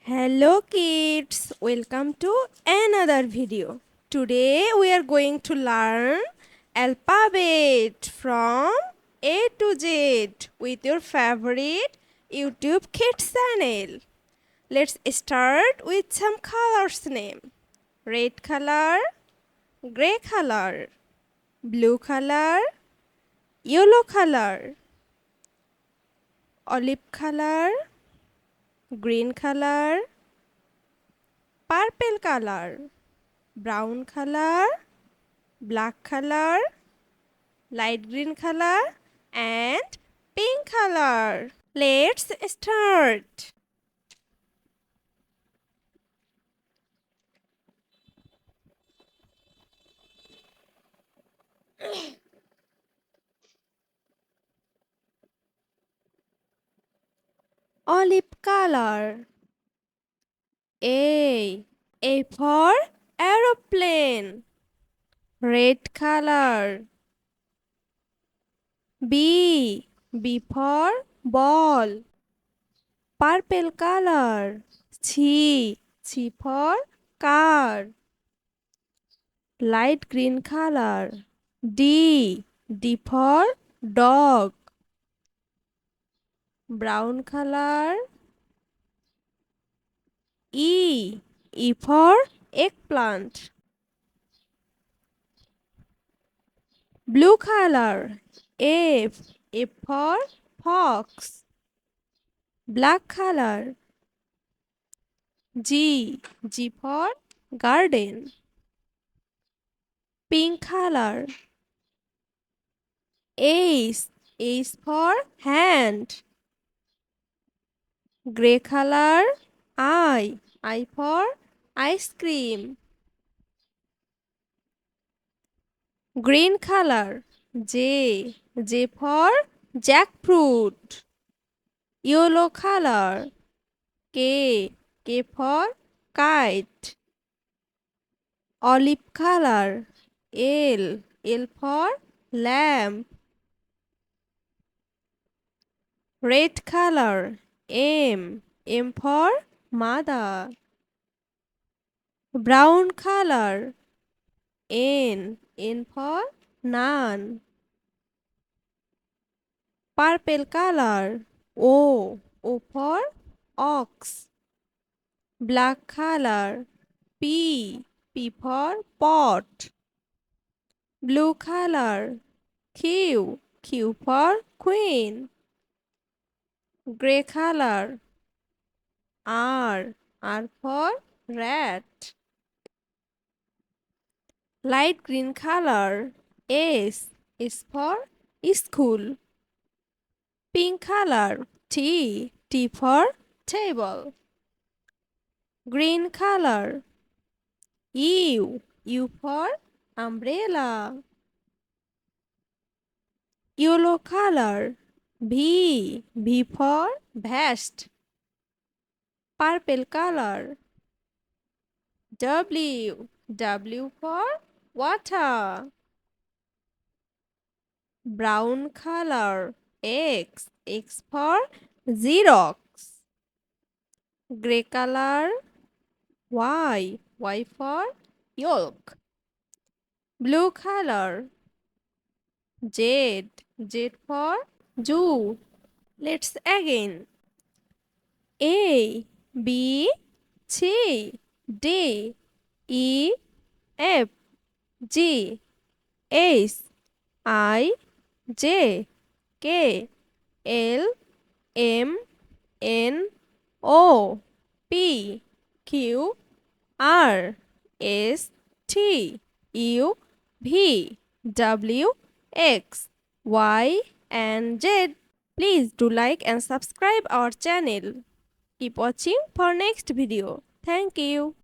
Hello kids, welcome to another video. Today we are going to learn alphabet from A to Z with your favorite YouTube Kids channel. Let's start with some colors name. Red color, gray color, blue color, yellow color, olive color, green color, purple color, brown color, black color, light green color, and pink color. Let's start. Olive color. A for aeroplane. Red color. B for ball. Purple color. C for car. Light green color. D for dog. Brown color. E for eggplant. Blue color. F for fox. Black color. G for garden. Pink color. H for hand. Gray color. I for ice cream. Green color. J for jackfruit. Yellow color. K for kite. Olive color. L for lamp. Red color. M for mother. Brown color. N for nun. Purple color. O for ox. Black color. P for pot. Blue color. Q for queen. Gray color. R for rat. Light green color. S for school. Pink color. T for table. Green color. U for umbrella. Yellow color. V for vest. Purple color. W for water. Brown color. X for Xerox. Gray color. Y for yolk. Blue color. Z for zoo. Let's again. A B C D E F G H I J K L M N O P Q R S T U V W X Y and Z. Please do like and subscribe our channel. Keep watching for next video. Thank you.